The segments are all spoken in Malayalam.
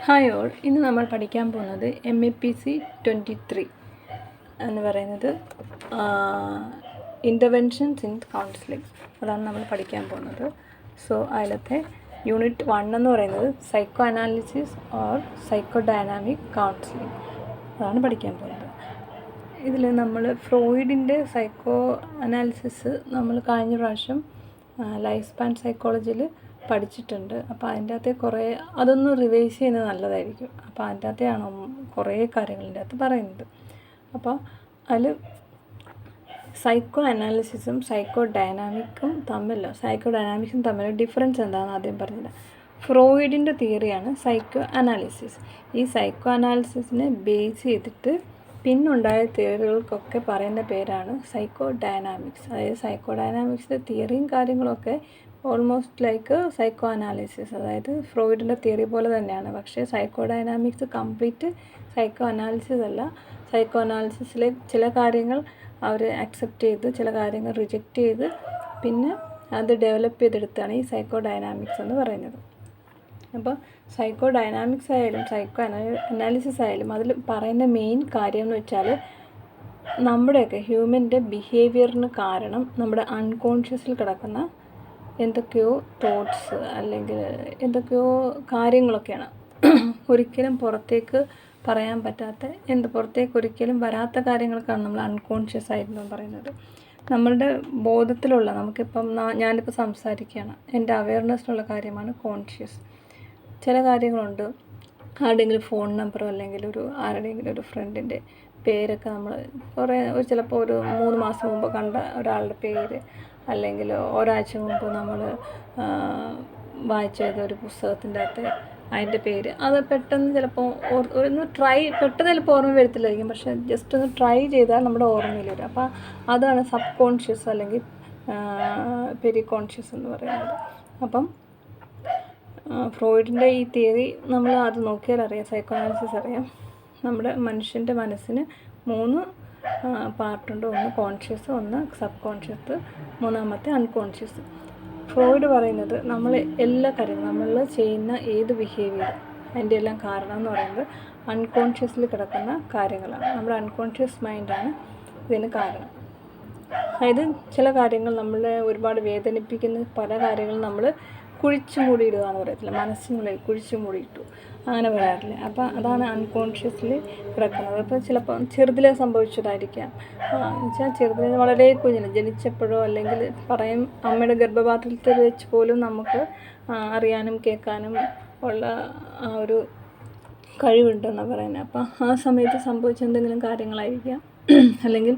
ഹായ് ഓൾ, ഇന്ന് നമ്മൾ പഠിക്കാൻ പോകുന്നത് MEPC 23 എന്ന് പറയുന്നത് ഇൻ്റർവെൻഷൻസ് ഇൻ കൗൺസിലിംഗ്. അതാണ് നമ്മൾ പഠിക്കാൻ പോകുന്നത്. സോ അതിലത്തെ യൂണിറ്റ് 1 എന്ന് പറയുന്നത് psycho analysis or psycho dynamic counselling. അതാണ് പഠിക്കാൻ പോകുന്നത്. ഇതിൽ നമ്മൾ ഫ്രോയിഡിൻ്റെ സൈക്കോ അനാലിസിസ് നമ്മൾ കഴിഞ്ഞ പ്രാവശ്യം ലൈഫ് സ്പാൻ സൈക്കോളജിയിൽ പഠിച്ചിട്ടുണ്ട്. അപ്പോൾ അതിൻ്റെ അകത്തെ കുറേ അതൊന്ന് റിവൈസ് ചെയ്യുന്നത് നല്ലതായിരിക്കും. അപ്പോൾ അതിൻ്റെ അകത്തെയാണ് കുറേ കാര്യങ്ങളിൻ്റെ അകത്ത് പറയുന്നത്. അപ്പോൾ അതിൽ സൈക്കോ അനാലിസിസും സൈക്കോ ഡൈനാമിക്സും തമ്മിൽ ഡിഫറൻസ് എന്താണെന്ന് ആദ്യം പറഞ്ഞില്ല. ഫ്രോയിഡിൻ്റെ തിയറിയാണ് സൈക്കോ അനാലിസിസ്. ഈ സൈക്കോ അനാലിസിസിനെ ബേസ് ചെയ്തിട്ട് പിന്നുണ്ടായ തിയറികൾക്കൊക്കെ പറയുന്ന പേരാണ് സൈക്കോ ഡൈനാമിക്സ്. അതായത് സൈക്കോ ഡൈനാമിക്സിൻ്റെ തിയറിയും കാര്യങ്ങളൊക്കെ ഓൾമോസ്റ്റ് ലൈക്ക് സൈക്കോ അനാലിസിസ്, അതായത് ഫ്രോയിഡിൻ്റെ തിയറി പോലെ തന്നെയാണ്. പക്ഷേ psycho dynamics complete psycho analysis അല്ല. സൈക്കോ അനാലിസിസിലെ ചില കാര്യങ്ങൾ അവർ അക്സെപ്റ്റ് ചെയ്ത് ചില കാര്യങ്ങൾ റിജക്റ്റ് ചെയ്ത് പിന്നെ അത് ഡെവലപ്പ് ചെയ്തെടുത്താണ് ഈ സൈക്കോ ഡൈനാമിക്സ് എന്ന് പറയുന്നത്. അപ്പോൾ സൈക്കോ ഡൈനാമിക്സ് ആയാലും സൈക്കോ അനാലിസിസ് ആയാലും അതിൽ പറയുന്ന മെയിൻ കാര്യം എന്ന് വെച്ചാൽ നമ്മുടെയൊക്കെ ഹ്യൂമൻ്റെ ബിഹേവിയറിന് കാരണം നമ്മുടെ അൺകോൺഷ്യസിൽ കിടക്കുന്ന എന്തൊക്കെയോ തോട്ട്സ് അല്ലെങ്കിൽ എന്തൊക്കെയോ കാര്യങ്ങളൊക്കെയാണ്. ഒരിക്കലും പുറത്തേക്ക് പറയാൻ പറ്റാത്ത പുറത്തേക്ക് ഒരിക്കലും വരാത്ത കാര്യങ്ങൾക്കാണ് നമ്മൾ അൺകോൺഷ്യസ് ആയിരുന്നു പറയുന്നത്. നമ്മളുടെ ബോധത്തിലുള്ള നമുക്കിപ്പം ഞാനിപ്പോൾ സംസാരിക്കുകയാണ്, എൻ്റെ അവയർനെസ്സിലുള്ള കാര്യമാണ് കോൺഷ്യസ്. ചില കാര്യങ്ങളുണ്ട്, ആരുടെയെങ്കിലും ഫോൺ നമ്പറോ അല്ലെങ്കിൽ ആരുടെയെങ്കിലും ഒരു ഫ്രണ്ടിൻ്റെ പേരൊക്കെ നമ്മൾ ചിലപ്പോൾ ഒരു 3 മാസം മുമ്പ് കണ്ട ഒരാളുടെ പേര് അല്ലെങ്കിൽ ഒരാഴ്ച മുമ്പ് നമ്മൾ വായിച്ച ഒരു പുസ്തകത്തിൻ്റെ അകത്ത് അതിൻ്റെ പേര്, അത് പെട്ടെന്ന് ചിലപ്പോൾ പെട്ടെന്ന് ചിലപ്പോൾ ഓർമ്മ വരത്തില്ലായിരിക്കും, പക്ഷേ ജസ്റ്റ് ഒന്ന് ട്രൈ ചെയ്താൽ നമ്മുടെ ഓർമ്മയിൽ വരും. അപ്പോൾ അതാണ് സബ് കോൺഷ്യസ് അല്ലെങ്കിൽ പെരി കോൺഷ്യസ് എന്ന് പറയുന്നത്. അപ്പം ഫ്രോയിഡിൻ്റെ ഈ തിയറി നമ്മൾ അത് നോക്കിയാൽ അറിയാം, സൈക്കോ അനാലിസിസ് അറിയാം. നമ്മുടെ മനുഷ്യൻ്റെ മനസ്സിന് 3 പാർട്ടുണ്ട്. ഒന്ന് കോൺഷ്യസ്, ഒന്ന് സബ് കോൺഷ്യസ്, മൂന്നാമത്തെ അൺകോൺഷ്യസ്. ഫ്രോയിഡ് പറയുന്നത് നമ്മൾ എല്ലാ കാര്യങ്ങളും നമ്മൾ ചെയ്യുന്ന ഏത് ബിഹേവിയർ അതിൻ്റെ എല്ലാം കാരണം എന്ന് പറയുന്നത് അൺകോൺഷ്യസിൽ കിടക്കുന്ന കാര്യങ്ങളാണ്. നമ്മുടെ അൺകോൺഷ്യസ് മൈൻഡാണ് ഇതിന് കാരണം. അതായത് ചില കാര്യങ്ങൾ നമ്മളെ ഒരുപാട് വേദനിപ്പിക്കുന്ന പല കാര്യങ്ങളും നമ്മൾ കുഴിച്ചു മൂടിയിടുക എന്ന് പറയത്തില്ല, മനസ്സിനുള്ളിൽ കുഴിച്ചു മൂടിയിട്ടു, അങ്ങനെ പറയാറില്ല. അപ്പോൾ അതാണ് അൺകോൺഷ്യസിൽ കിടക്കുന്നത്. അപ്പോൾ ചിലപ്പോൾ ചെറുതിലെ സംഭവിച്ചതായിരിക്കാം. എന്നുവെച്ചാൽ ചെറുതിലെ വളരെ കുഞ്ഞിന് ജനിച്ചപ്പോഴോ അല്ലെങ്കിൽ അമ്മയുടെ ഗർഭപാത്രത്തിൽ വെച്ച് പോലും നമുക്ക് അറിയാനും കേൾക്കാനും ഉള്ള ആ ഒരു കഴിവുണ്ടെന്നാണ് പറയുന്നത്. അപ്പോൾ ആ സമയത്ത് സംഭവിച്ച എന്തെങ്കിലും കാര്യങ്ങളായിരിക്കാം, അല്ലെങ്കിൽ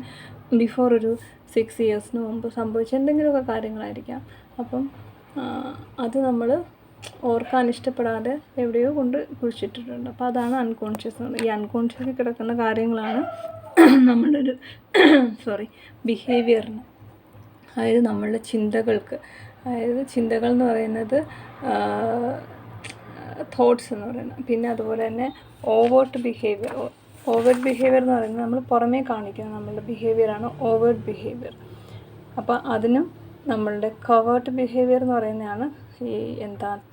ബിഫോർ ഒരു 6 ഇയേഴ്സിന് മുമ്പ് സംഭവിച്ച എന്തെങ്കിലുമൊക്കെ കാര്യങ്ങളായിരിക്കാം. അപ്പം അത് നമ്മൾ ഓർക്കാൻ ഇഷ്ടപ്പെടാതെ എവിടെയോ കൊണ്ട് കുഴിച്ചിട്ടിട്ടുണ്ട്. അപ്പോൾ അതാണ് അൺകോൺഷ്യസ്. ഈ അൺകോൺഷ്യസിൽ കിടക്കുന്ന കാര്യങ്ങളാണ് നമ്മളുടെ ഒരു ബിഹേവിയറിന്, അതായത് നമ്മളുടെ ചിന്തകൾക്ക്, അതായത് ചിന്തകൾ എന്ന് പറയുന്നത് തോട്ട്സ് എന്ന് പറയുന്നത്. പിന്നെ അതുപോലെ തന്നെ ഓവേർട്ട് ബിഹേവിയർ എന്ന് പറയുന്നത് നമ്മൾ പുറമേ കാണിക്കുന്ന നമ്മളുടെ ബിഹേവിയറാണ് ഓവേർട്ട് ബിഹേവിയർ. അപ്പോൾ അതിനും നമ്മളുടെ കവേർട്ട് ബിഹേവിയർ എന്ന് പറയുന്നതാണ് ഈ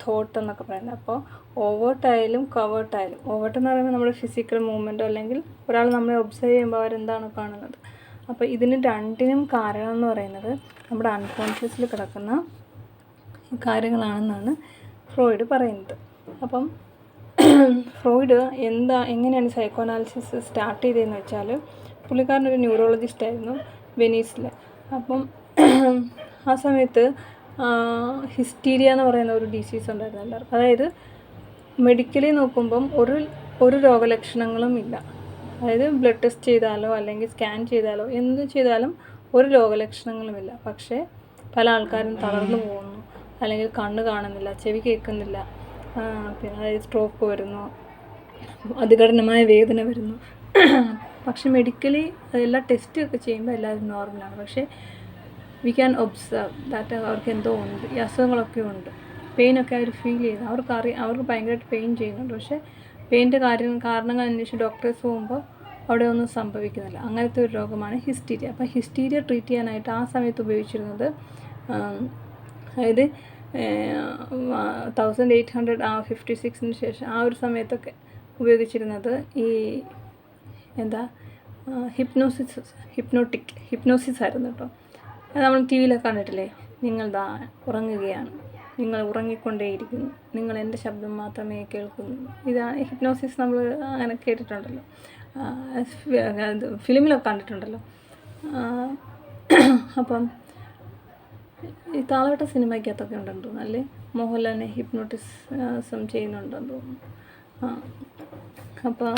തോട്ട് എന്നൊക്കെ പറയുന്നത്. അപ്പോൾ ഓവേർട്ടായാലും കവേർട്ടായാലും, ഓവേർട്ട് എന്ന് പറയുമ്പോൾ നമ്മുടെ ഫിസിക്കൽ മൂവ്മെൻറ്റോ അല്ലെങ്കിൽ ഒരാൾ നമ്മളെ ഒബ്സർവ് ചെയ്യുമ്പോൾ അവരെന്താണോ കാണുന്നത്. അപ്പോൾ ഇതിന് രണ്ടിനും കാരണം എന്ന് പറയുന്നത് നമ്മുടെ അൺകോൺഷ്യസിൽ കിടക്കുന്ന കാര്യങ്ങളാണെന്നാണ് ഫ്രോയിഡ് പറയുന്നത്. അപ്പം ഫ്രോയിഡ് എങ്ങനെയാണ് സൈക്കോ അനാലിസിസ് സ്റ്റാർട്ട് ചെയ്തതെന്ന് വെച്ചാൽ, പുള്ളിക്കാരനൊരു ന്യൂറോളജിസ്റ്റ് ആയിരുന്നു വെനീസിൽ. അപ്പം ആ സമയത്ത് ഹിസ്റ്റീരിയ എന്ന് പറയുന്ന ഒരു ഡിസീസ് ഉണ്ടായിരുന്നു എല്ലാവർക്കും. അതായത് മെഡിക്കലി നോക്കുമ്പം ഒരു രോഗലക്ഷണങ്ങളും ഇല്ല. അതായത് ബ്ലഡ് ടെസ്റ്റ് ചെയ്താലോ അല്ലെങ്കിൽ സ്കാൻ ചെയ്താലോ എന്ത് ചെയ്താലും ഒരു രോഗലക്ഷണങ്ങളുമില്ല. പക്ഷേ പല ആൾക്കാരും തളർന്നു പോകുന്നു, അല്ലെങ്കിൽ കണ്ണ് കാണുന്നില്ല, ചെവി കേൾക്കുന്നില്ല, പിന്നെ അതായത് സ്ട്രോക്ക് വരുന്നു, അതികഠിനമായ വേദന വരുന്നു. പക്ഷെ മെഡിക്കലി അതെല്ലാം ടെസ്റ്റൊക്കെ ചെയ്യുമ്പോൾ എല്ലാവരും നോർമലാണ്. പക്ഷേ വി ക്യാൻ ഒബ്സർവ് ദാറ്റ് അവർക്ക് എന്തോ ഉണ്ട്, ഈ അസുഖങ്ങളൊക്കെ ഉണ്ട്, പെയിനൊക്കെ അവർ ഫീൽ ചെയ്യുന്നു, അവർക്ക് ഭയങ്കരമായിട്ട് പെയിൻ ചെയ്യുന്നുണ്ട്. പക്ഷേ പെയിൻ്റെ കാരണങ്ങൾ അന്വേഷിച്ച് ഡോക്ടേഴ്സ് പോകുമ്പോൾ അവിടെ ഒന്നും സംഭവിക്കുന്നില്ല. അങ്ങനത്തെ ഒരു രോഗമാണ് ഹിസ്റ്റീരിയ. അപ്പോൾ ഹിസ്റ്റീരിയ ട്രീറ്റ് ചെയ്യാനായിട്ട് ആ സമയത്ത് ഉപയോഗിച്ചിരുന്നത് അതായത് 1856 ശേഷം ആ ഒരു സമയത്തൊക്കെ ഉപയോഗിച്ചിരുന്നത് ഈ എന്താ ഹിപ്നോസിസ് ആയിരുന്നു കേട്ടോ. അത് നമ്മൾ ടി വിയിലൊക്കെ കണ്ടിട്ടില്ലേ, നിങ്ങൾ ഉറങ്ങുകയാണ്, നിങ്ങൾ ഉറങ്ങിക്കൊണ്ടേയിരിക്കുന്നു, നിങ്ങൾ എൻ്റെ ശബ്ദം മാത്രമേ കേൾക്കുന്നു. ഇതാണ് ഹിപ്നോസിസ്. നമ്മൾ അങ്ങനെ കേട്ടിട്ടുണ്ടല്ലോ, ഫിലിമിലൊക്കെ കണ്ടിട്ടുണ്ടല്ലോ. അപ്പം ഈ താളവട്ട സിനിമയ്ക്കകത്തൊക്കെ ഉണ്ടെന്ന് തോന്നുന്നു അല്ലേ, മോഹൻലാലിനെ ഹിപ്നോട്ടിസം ചെയ്യുന്നുണ്ടെന്ന് തോന്നുന്നു. അപ്പോൾ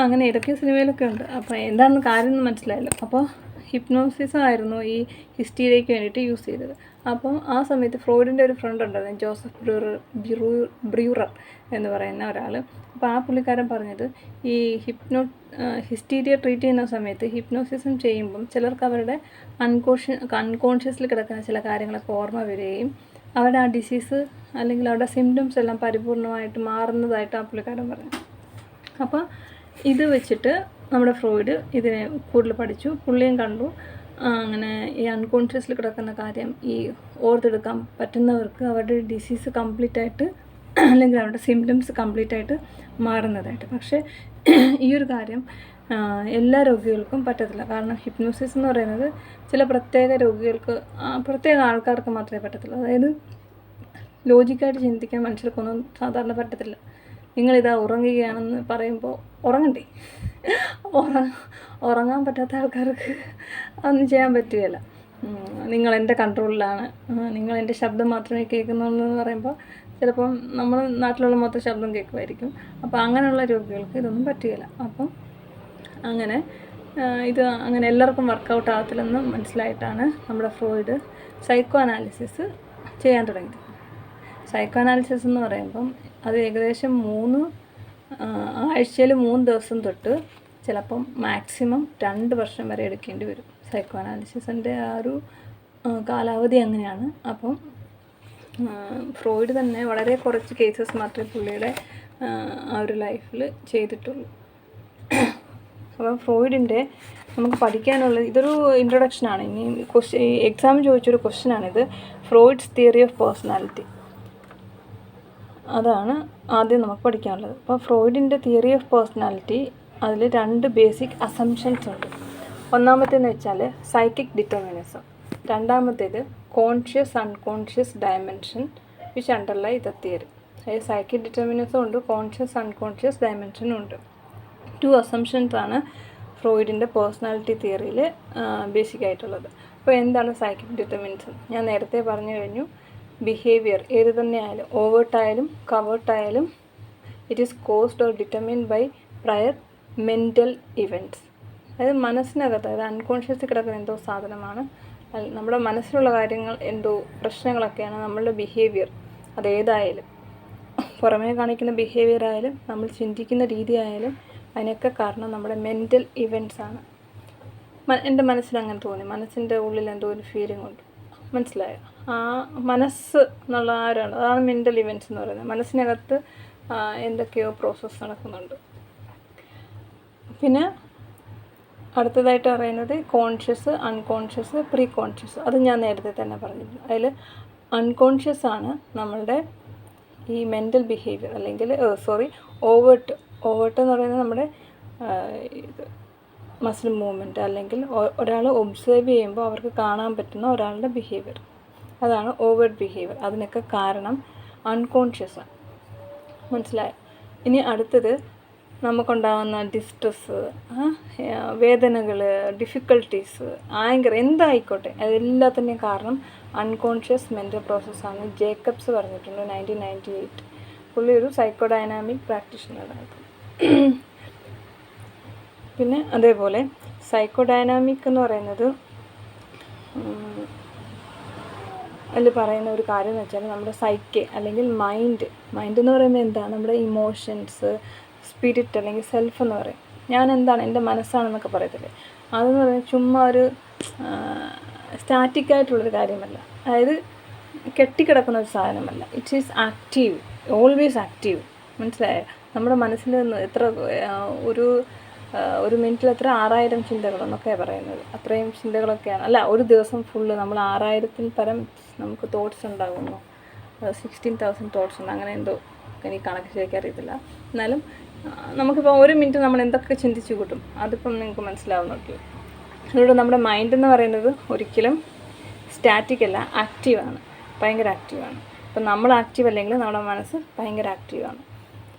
അങ്ങനെ ഏതൊക്കെ സിനിമയിലൊക്കെ ഉണ്ട്. അപ്പോൾ എന്താണെന്ന് കാര്യം മനസ്സിലായല്ലോ. അപ്പോൾ ഹിപ്നോസിസ് ആയിരുന്നു ഈ ഹിസ്റ്റീരിയയ്ക്ക് വേണ്ടിയിട്ട് യൂസ് ചെയ്തത്. അപ്പം ആ സമയത്ത് ഫ്രോയിഡിൻ്റെ ഒരു ഫ്രണ്ട് ഉണ്ടായിരുന്നു, ജോസഫ് ബ്രൂറർ എന്ന് പറയുന്ന ഒരാൾ. അപ്പോൾ ആ പുള്ളിക്കാരൻ പറഞ്ഞത് ഈ ഹിസ്റ്റീരിയ ട്രീറ്റ് ചെയ്യുന്ന സമയത്ത് ഹിപ്നോസിസം ചെയ്യുമ്പം ചിലർക്ക് അവരുടെ അൺകോൺഷ്യസിൽ കിടക്കുന്ന ചില കാര്യങ്ങളൊക്കെ ഓർമ്മ വരികയും അവരുടെ ആ ഡിസീസ് അല്ലെങ്കിൽ അവരുടെ സിംറ്റംസ് എല്ലാം പരിപൂർണമായിട്ട് മാറുന്നതായിട്ട് ആ പുള്ളിക്കാരൻ പറഞ്ഞു. അപ്പോൾ ഇത് വെച്ചിട്ട് നമ്മുടെ ഫ്രോയിഡ് ഇതിനെ കൂടുതൽ പഠിച്ചു, പുള്ളിയും കണ്ടു. അങ്ങനെ ഈ അൺകോൺഷ്യസിൽ കിടക്കുന്ന കാര്യം ഈ ഓർത്തെടുക്കാൻ പറ്റുന്നവർക്ക് അവരുടെ ഡിസീസ് കംപ്ലീറ്റ് ആയിട്ട് അല്ലെങ്കിൽ അവരുടെ സിംറ്റംസ് കംപ്ലീറ്റ് ആയിട്ട് മാറുന്നതായിട്ട്. പക്ഷേ ഈ ഒരു കാര്യം എല്ലാ രോഗികൾക്കും പറ്റത്തില്ല. കാരണം ഹിപ്നോസിസ് എന്ന് പറയുന്നത് ചില പ്രത്യേക രോഗികൾക്ക്, പ്രത്യേക ആൾക്കാർക്ക് മാത്രമേ പറ്റത്തുള്ളൂ. അതായത് ലോജിക്കായിട്ട് ചിന്തിക്കാൻ മനുഷ്യർക്കൊന്നും സാധാരണ പറ്റത്തില്ല. നിങ്ങളിതാ ഉറങ്ങുകയാണെന്ന് പറയുമ്പോൾ ഉറങ്ങണ്ടേ, ഉറങ്ങാൻ പറ്റാത്ത ആൾക്കാർക്ക് അതൊന്നും ചെയ്യാൻ പറ്റുകയില്ല. നിങ്ങളെൻ്റെ കൺട്രോളിലാണ്, നിങ്ങളെൻ്റെ ശബ്ദം മാത്രമേ കേൾക്കുന്നുള്ളൂ എന്ന് പറയുമ്പോൾ ചിലപ്പം നമ്മൾ നാട്ടിലുള്ള മൊത്തം ശബ്ദം കേൾക്കുമായിരിക്കും. അപ്പോൾ അങ്ങനെയുള്ള രോഗികൾക്ക് ഇതൊന്നും പറ്റുകയില്ല. അപ്പം അങ്ങനെ അങ്ങനെ എല്ലാവർക്കും വർക്കൗട്ട് ആകത്തില്ലെന്ന് മനസ്സിലായിട്ടാണ് നമ്മുടെ ഫ്രോയിഡ് സൈക്കോ അനാലിസിസ് ചെയ്യാൻ തുടങ്ങിയത്. സൈക്കോ അനാലിസിസ് എന്ന് പറയുമ്പം അത് ഏകദേശം 3 ആഴ്ചയിൽ 3 ദിവസം തൊട്ട് ചിലപ്പം മാക്സിമം 2 വർഷം വരെ എടുക്കേണ്ടി വരും. സൈക്കോ അനാലിസിസിൻ്റെ ആ ഒരു കാലാവധി അങ്ങനെയാണ്. അപ്പം ഫ്രോയിഡ് തന്നെ വളരെ കുറച്ച് കേസസ് മാത്രമേ പുള്ളിയുടെ ആ ഒരു ലൈഫിൽ ചെയ്തിട്ടുള്ളൂ. അപ്പം ഫ്രോയിഡിൻ്റെ നമുക്ക് പഠിക്കാനുള്ളത് ഇതൊരു ഇൻട്രൊഡക്ഷനാണ്. ഇനി എക്സാം ചോദിച്ചൊരു ക്വസ്റ്റ്യനാണിത്, ഫ്രോയിഡ്സ് തിയറി ഓഫ് പേഴ്സണാലിറ്റി. അതാണ് ആദ്യം നമുക്ക് പഠിക്കാനുള്ളത്. അപ്പോൾ ഫ്രോയിഡിൻ്റെ തിയറി ഓഫ് പേഴ്സണാലിറ്റി, അതിൽ 2 ബേസിക് അസംഷൻസ് ഉണ്ട്. ഒന്നാമത്തേന്ന് വെച്ചാൽ സൈക്കിക് ഡിറ്റർമിനിസം, രണ്ടാമത്തേത് conscious unconscious dimension which underlay the theory. അതായത് സൈക്കിക് ഡിറ്റർമിനിസം ഉണ്ട്, കോൺഷ്യസ് അൺകോൺഷ്യസ് ഡയമെൻഷനും ഉണ്ട്. 2 അസംഷൻസ് ആണ് ഫ്രോയിഡിൻ്റെ പേഴ്സണാലിറ്റി തിയറിയിൽ ബേസിക് ആയിട്ടുള്ളത്. അപ്പോൾ എന്താണ് സൈക്കിക് ഡിറ്റർമിനിസം? ഞാൻ നേരത്തെ പറഞ്ഞു കഴിഞ്ഞു. ബിഹേവിയർ ഏത് തന്നെയായാലും, ഓവേർട്ടായാലും കവേർട്ടായാലും, it is caused or determined by prior mental events. അതായത് മനസ്സിനകത്ത്, അതായത് അൺകോൺഷ്യസിൽ കിടക്കുന്ന എന്തോ സാധനമാണ്, നമ്മുടെ മനസ്സിലുള്ള കാര്യങ്ങൾ, എന്തോ പ്രശ്നങ്ങളൊക്കെയാണ് നമ്മളുടെ ബിഹേവിയർ. അതേതായാലും, പുറമേ കാണിക്കുന്ന ബിഹേവിയർ ആയാലും നമ്മൾ ചിന്തിക്കുന്ന രീതി ആയാലും, അതിനൊക്കെ കാരണം നമ്മുടെ മെൻ്റൽ ഇവൻറ്റ്സ് ആണ്. എൻ്റെ മനസ്സിൽ അങ്ങനെ തോന്നി, മനസ്സിൻ്റെ ഉള്ളിൽ എന്തോ ഒരു ഫീലിംഗ് ഉണ്ട്, മനസ്സിലായോ? ആ മനസ്സ് എന്നുള്ള ആരാണ്, അതാണ് മെൻ്റൽ ഇവൻറ്റ്സ് എന്ന് പറയുന്നത്. മനസ്സിനകത്ത് എന്തൊക്കെയോ പ്രോസസ്സ് നടക്കുന്നുണ്ട്. പിന്നെ അടുത്തതായിട്ട് പറയുന്നത് കോൺഷ്യസ്, അൺകോൺഷ്യസ്, പ്രീ കോൺഷ്യസ്. അത് ഞാൻ നേരത്തെ തന്നെ പറഞ്ഞിരുന്നു. അതിൽ അൺകോൺഷ്യസ് ആണ് നമ്മളുടെ ഈ മെൻ്റൽ ബിഹേവിയർ, അല്ലെങ്കിൽ ഓവേർട്ട് എന്ന് പറയുന്നത് നമ്മുടെ മസിൽ മൂവ്മെൻറ്റ്, അല്ലെങ്കിൽ ഒരാൾ ഒബ്സേർവ് ചെയ്യുമ്പോൾ അവർക്ക് കാണാൻ പറ്റുന്ന ഒരാളുടെ ബിഹേവിയർ, അതാണ് ഓവേർട്ട് ബിഹേവിയർ. അതിനൊക്കെ കാരണം അൺകോൺഷ്യസാണ്. മനസ്സിലായോ? ഇനി അടുത്തത് നമുക്കുണ്ടാകുന്ന ഡിസ്ട്രെസ്സ്, വേദനകൾ, ഡിഫിക്കൽട്ടീസ്, ആങ്കർ, എന്തായിക്കോട്ടെ, അതെല്ലാത്തിൻ്റെയും കാരണം അൺകോൺഷ്യസ് മെൻ്റൽ പ്രോസസ്സാണ്. ജേക്കബ്സ് പറഞ്ഞിട്ടുണ്ട് 1998. പുള്ളി ഒരു സൈക്കോ ഡൈനാമിക് പ്രാക്ടീഷണറാണ്. പിന്നെ അതേപോലെ സൈക്കോ ഡൈനാമിക് എന്ന് പറയുന്നത് അതിൽ പറയുന്ന ഒരു കാര്യം എന്ന് വെച്ചാൽ നമ്മുടെ സൈക്കെ അല്ലെങ്കിൽ മൈൻഡ് എന്ന് പറയുമ്പോൾ എന്താണ്, നമ്മുടെ ഇമോഷൻസ്, സ്പിരിറ്റ് അല്ലെങ്കിൽ സെൽഫ് എന്ന് പറയും. ഞാൻ എന്താണ്, എൻ്റെ മനസ്സാണെന്നൊക്കെ പറയത്തില്ലേ, അതെന്ന് പറയുന്നത് ചുമ്മാ ഒരു സ്റ്റാറ്റിക്കായിട്ടുള്ളൊരു കാര്യമല്ല, അതായത് കെട്ടിക്കിടക്കുന്ന ഒരു സാധനമല്ല. It is active, always active. മനസ്സിലായോ? നമ്മുടെ മനസ്സിൽ നിന്ന് ഒരു മിനിറ്റിൽ എത്ര 6000 ചിന്തകളെന്നൊക്കെയാണ് പറയുന്നത്. അത്രയും ചിന്തകളൊക്കെയാണ്. അല്ല, ഒരു ദിവസം ഫുള്ള് നമ്മൾ 6000-ൽ പരം നമുക്ക് തോട്ട്സ് ഉണ്ടാകുന്നു. 16,000 തോട്ട്സ് ഉണ്ട്, അങ്ങനെ എന്തോ എനിക്ക് കണക്ക് ശരിക്കും അറിയത്തില്ല. എന്നാലും നമുക്കിപ്പോൾ 1 മിനിറ്റ് നമ്മൾ എന്തൊക്കെ ചിന്തിച്ച് കൂട്ടും അതിപ്പം നിങ്ങൾക്ക് മനസ്സിലാവുന്നുണ്ടല്ലോ. അതുകൊണ്ട് നമ്മുടെ മൈൻഡ് എന്ന് പറയുന്നത് ഒരിക്കലും സ്റ്റാറ്റിക് അല്ല, ആക്റ്റീവാണ്, ഭയങ്കര ആക്റ്റീവാണ്. അപ്പം നമ്മൾ ആക്റ്റീവ് അല്ലെങ്കിൽ നമ്മുടെ മനസ്സ് ഭയങ്കര ആക്റ്റീവാണ്.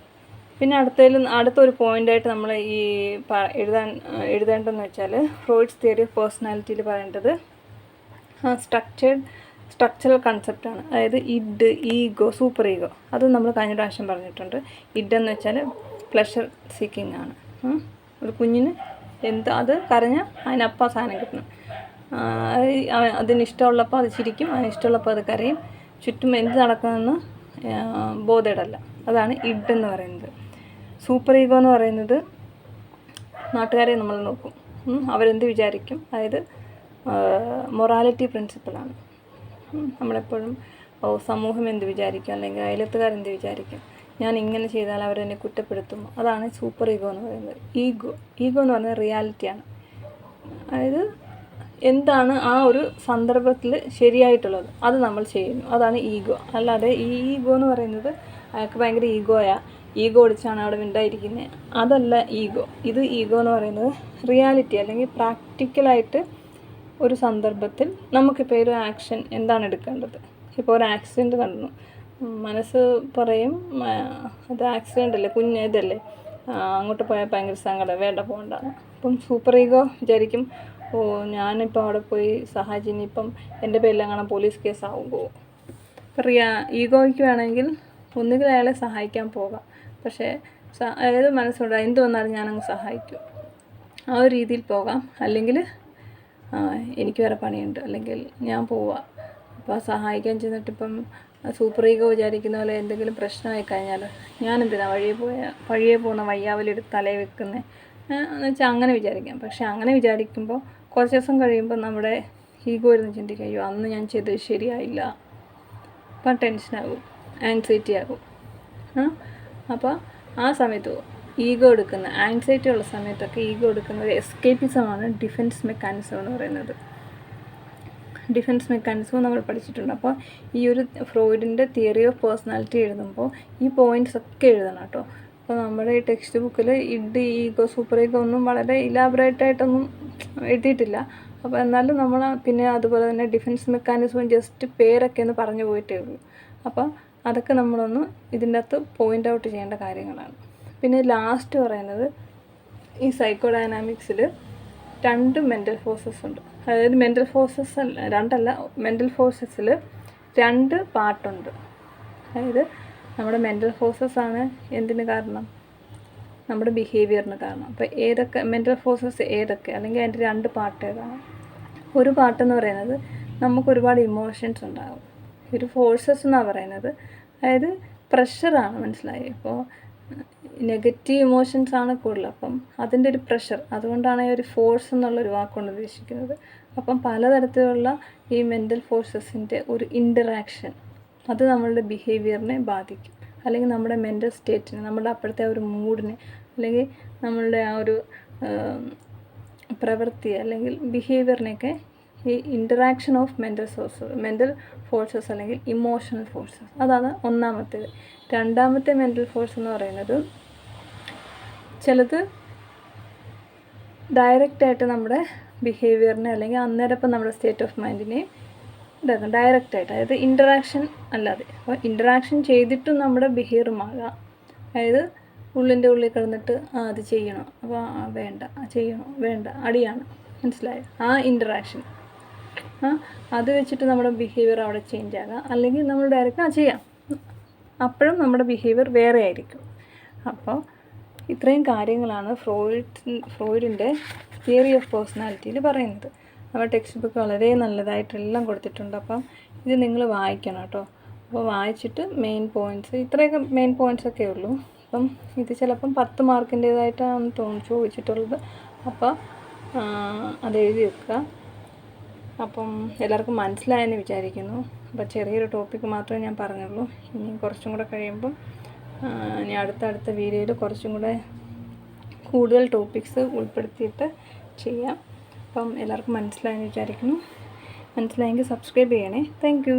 പിന്നെ അടുത്തൊരു പോയിൻ്റായിട്ട് നമ്മൾ ഈ എഴുതേണ്ടതെന്ന് വെച്ചാൽ ഫ്രോയിഡ്സ് തിയറി ഓഫ് പേഴ്സണാലിറ്റിയിൽ പറയേണ്ടത് സ്ട്രക്ചറൽ കൺസെപ്റ്റാണ്. അതായത് ഇഡ്, ഈഗോ, സൂപ്പർ ഈഗോ. അത് നമ്മൾ കഴിഞ്ഞ പ്രാവശ്യം പറഞ്ഞിട്ടുണ്ട്. ഇഡ് എന്ന് വെച്ചാൽ പ്ലഷർ സീക്കിംഗ് ആണ്. ഒരു കുഞ്ഞിന് അത് കരഞ്ഞാൽ അതിനപ്പം സാധനം കിട്ടണം. അതിനിഷ്ടമുള്ളപ്പോൾ അത് ചിരിക്കും, അതിനിഷ്ടമുള്ളപ്പോൾ അത് കരയും. ചുറ്റും എന്ത് നടക്കുമെന്ന് ബോധേടല്ല. അതാണ് ഇഡ് എന്ന് പറയുന്നത്. സൂപ്പർ ഈഗോ എന്ന് പറയുന്നത് നാട്ടുകാരെ നമ്മൾ നോക്കും, അവരെന്ത് വിചാരിക്കും, അതായത് മൊറാലിറ്റി പ്രിൻസിപ്പിളാണ്. നമ്മളെപ്പോഴും സമൂഹം എന്ത് വിചാരിക്കും, അല്ലെങ്കിൽ അയലത്തുകാരെന്ത് വിചാരിക്കും, ഞാൻ ഇങ്ങനെ ചെയ്താൽ അവരെന്നെ കുറ്റപ്പെടുത്തുമോ, അതാണ് സൂപ്പർ ഈഗോ എന്ന് പറയുന്നത്. ഈഗോ എന്ന് പറയുന്നത് റിയാലിറ്റിയാണ്. അതായത് എന്താണ് ആ ഒരു സന്ദർഭത്തിൽ ശരിയായിട്ടുള്ളത് അത് നമ്മൾ ചെയ്യുന്നു, അതാണ് ഈഗോ. അല്ലാതെ ഈ ഈഗോ എന്ന് പറയുന്നത് അയാൾക്ക് ഭയങ്കര ഈഗോ അടിച്ചാണ് അവിടെ മിണ്ടായിരിക്കുന്നത്, അതല്ല ഈഗോ. ഈഗോ എന്ന് പറയുന്നത് റിയാലിറ്റി അല്ലെങ്കിൽ പ്രാക്ടിക്കലായിട്ട് ഒരു സന്ദർഭത്തിൽ നമുക്കിപ്പോൾ ഒരു ആക്ഷൻ എന്താണ് എടുക്കേണ്ടത്. ഇപ്പോൾ ഒരു ആക്സിഡൻറ്റ് കണ്ടു, മനസ്സ് പറയും അത് ആക്സിഡൻ്റ് അല്ലേ, ഇതല്ലേ, അങ്ങോട്ട് പോയാൽ ഭയങ്കര സങ്കടം, വേണ്ട പോകണ്ടാണ്. അപ്പം സൂപ്പർ ഈഗോ വിചാരിക്കും, ഞാനിപ്പോൾ അവിടെ പോയി സഹായിച്ച് ഇനിയിപ്പം എൻ്റെ പേരിലും കാണാൻ പോലീസ് കേസാവുമ്പോൾ. ഇപ്പം ഈഗോയ്ക്ക് വേണമെങ്കിൽ ഒന്നുകിൽ അയാളെ സഹായിക്കാൻ പോകാം, പക്ഷേ അതായത് മനസ്സുണ്ട് എന്ത് വന്നാലും ഞാനങ്ങ് സഹായിക്കും, ആ ഒരു രീതിയിൽ പോകാം. അല്ലെങ്കിൽ എനിക്ക് വേറെ പണിയുണ്ട്, അല്ലെങ്കിൽ ഞാൻ പോവാം. അപ്പോൾ സഹായിക്കാൻ ചെന്നിട്ടിപ്പം സൂപ്പർ ഈഗോ വിചാരിക്കുന്ന പോലെ എന്തെങ്കിലും പ്രശ്നമായി കഴിഞ്ഞാൽ ഞാനെന്തിനാ വഴിയെ പോകുന്ന വയ്യാവലെടുത്ത് തലയിൽ വെക്കുന്നത് എന്ന് വെച്ചാൽ അങ്ങനെ വിചാരിക്കാം. പക്ഷേ അങ്ങനെ വിചാരിക്കുമ്പോൾ കുറച്ച് ദിവസം കഴിയുമ്പോൾ നമ്മുടെ ഈഗോ ഇരുന്ന് ചിന്തിക്കും, അയ്യോ അന്ന് ഞാൻ ചെയ്തത് ശരിയായില്ല, അപ്പം ടെൻഷനാകും, ആൻസൈറ്റി ആകും. അപ്പോൾ ആ സമയത്ത് ഈഗോ എടുക്കുന്ന ആൻസൈറ്റി ഉള്ള സമയത്തൊക്കെ ഈഗോ എടുക്കുന്ന ഒരു എസ്കേപ്പിസമാണ് ഡിഫെൻസ് മെക്കാനിസം എന്ന് പറയുന്നത്. ഡിഫെൻസ് മെക്കാനിസം നമ്മൾ പഠിച്ചിട്ടുണ്ട്. അപ്പോൾ ഈ ഒരു ഫ്രോയിഡിൻ്റെ തിയറി ഓഫ് പേഴ്സണാലിറ്റി എഴുതുമ്പോൾ ഈ പോയിൻറ്റ്സ് ഒക്കെ എഴുതണം കേട്ടോ. അപ്പോൾ നമ്മുടെ ഈ ടെക്സ്റ്റ് ബുക്കിൽ ഇഡ്, ഈഗോ, സൂപ്പർ ഈഗോ ഒന്നും വളരെ ഇലാബറേറ്റായിട്ടൊന്നും എഴുതിയിട്ടില്ല. അപ്പോൾ എന്നാലും നമ്മൾ പിന്നെ അതുപോലെ തന്നെ ഡിഫെൻസ് മെക്കാനിസവും ജസ്റ്റ് പേരൊക്കെ ഒന്ന് പറഞ്ഞു പോയിട്ടേ ഉള്ളൂ. അപ്പോൾ അതൊക്കെ നമ്മളൊന്ന് ഇതിൻ്റെ അകത്ത് പോയിൻ്റ് ഔട്ട് ചെയ്യേണ്ട കാര്യങ്ങളാണ്. പിന്നെ ലാസ്റ്റ് പറയുന്നത് ഈ സൈക്കോ ഡൈനാമിക്സിൽ 2 മെൻ്റൽ ഫോഴ്സസ് ഉണ്ട്. അതായത് മെൻ്റൽ ഫോഴ്സസിൽ 2 പാർട്ടുണ്ട്. അതായത് നമ്മുടെ മെൻ്റൽ ഫോഴ്സസാണ് എന്തിന് കാരണം, നമ്മുടെ ബിഹേവിയറിന് കാരണം. അപ്പോൾ ഏതൊക്കെ മെൻ്റൽ ഫോഴ്സസ് ഏതൊക്കെ, അല്ലെങ്കിൽ അതിൻ്റെ 2 പാർട്ട് ഏതാണ്? ഒരു പാർട്ടെന്ന് പറയുന്നത് നമുക്ക് ഒരുപാട് ഇമോഷൻസ് ഉണ്ടാകും. ഒരു ഫോഴ്സസ് എന്നാണ് പറയുന്നത്, അതായത് പ്രഷറാണ്, മനസ്സിലായി. ഇപ്പോൾ നെഗറ്റീവ് ഇമോഷൻസാണ് കൂടുതൽ, അപ്പം അതിൻ്റെ ഒരു പ്രഷർ, അതുകൊണ്ടാണ് ഈ ഒരു ഫോഴ്സ് എന്നുള്ളൊരു വാക്കുകൊണ്ട് ഉദ്ദേശിക്കുന്നത്. അപ്പം പലതരത്തിലുള്ള ഈ മെൻ്റൽ ഫോഴ്സസിൻ്റെ ഒരു ഇൻ്ററാക്ഷൻ അത് നമ്മളുടെ ബിഹേവിയറിനെ ബാധിക്കും, അല്ലെങ്കിൽ നമ്മുടെ മെൻ്റൽ സ്റ്റേറ്റിനെ, നമ്മുടെ അപ്പോഴത്തെ ആ ഒരു മൂഡിനെ, അല്ലെങ്കിൽ നമ്മളുടെ ആ ഒരു പ്രവൃത്തി അല്ലെങ്കിൽ ബിഹേവിയറിനെയൊക്കെ ഈ ഇൻ്ററാക്ഷൻ ഓഫ് മെൻ്റൽ ഫോഴ്സസ് അല്ലെങ്കിൽ ഇമോഷണൽ ഫോഴ്സസ്, അതാണ് ഒന്നാമത്തേത്. രണ്ടാമത്തെ മെൻ്റൽ ഫോഴ്സ് എന്ന് പറയുന്നത് ചിലത് ഡയറക്റ്റായിട്ട് നമ്മുടെ ബിഹേവിയറിനെ അല്ലെങ്കിൽ അന്നേരം ഇപ്പം നമ്മുടെ സ്റ്റേറ്റ് ഓഫ് മൈൻഡിനെ ഇതാക്കും ഡയറക്റ്റായിട്ട്, അതായത് ഇൻ്ററാക്ഷൻ അല്ലാതെ. അപ്പോൾ ഇൻ്ററാക്ഷൻ ചെയ്തിട്ടും നമ്മുടെ ബിഹേവിയർ മാറാം. അതായത് ഉള്ളിൻ്റെ ഉള്ളിൽ കിടന്നിട്ട് അത് ചെയ്യണോ, അപ്പോൾ വേണ്ട, ചെയ്യണോ വേണ്ട, അടിയാണ്, മനസ്സിലായോ? ആ ഇൻ്ററാക്ഷൻ അത് വെച്ചിട്ട് നമ്മുടെ ബിഹേവിയർ അവിടെ ചേഞ്ച് ആകാം. അല്ലെങ്കിൽ നമ്മൾ ഡയറക്റ്റ് ചെയ്യാം, അപ്പോഴും നമ്മുടെ ബിഹേവിയർ വേറെ ആയിരിക്കും. അപ്പോൾ ഇത്രയും കാര്യങ്ങളാണ് ഫ്രോയിഡിൻ്റെ തിയറി ഓഫ് പേഴ്സണാലിറ്റിയിൽ പറയുന്നത്. നമ്മുടെ ടെക്സ്റ്റ് ബുക്ക് വളരെ നല്ലതായിട്ടെല്ലാം കൊടുത്തിട്ടുണ്ട്. അപ്പം ഇത് നിങ്ങൾ വായിക്കണം കേട്ടോ. അപ്പോൾ വായിച്ചിട്ട് മെയിൻ പോയിൻറ്റ്സ്, ഇത്രയൊക്കെ മെയിൻ പോയിൻറ്റ്സൊക്കെ ഉള്ളൂ. അപ്പം ഇത് ചിലപ്പം 10 മാർക്കിൻ്റേതായിട്ടാണ് ചോദിച്ചിട്ടുള്ളത്. അപ്പോൾ അത് എഴുതി വെക്കുക. അപ്പം എല്ലാവർക്കും മനസ്സിലായെന്ന് വിചാരിക്കുന്നു. അപ്പോൾ ചെറിയൊരു ടോപ്പിക്ക് മാത്രമേ ഞാൻ പറഞ്ഞുള്ളൂ. ഇനി കുറച്ചും കൂടെ കഴിയുമ്പം ഇനി അടുത്ത വീഡിയോയിൽ കുറച്ചും കൂടെ കൂടുതൽ ടോപ്പിക്സ് ഉൾപ്പെടുത്തിയിട്ട് ചെയ്യാം. അപ്പം എല്ലാവർക്കും മനസ്സിലായെന്ന് വിചാരിക്കുന്നു. മനസ്സിലായെങ്കിൽ സബ്സ്ക്രൈബ് ചെയ്യണേ. Thank you.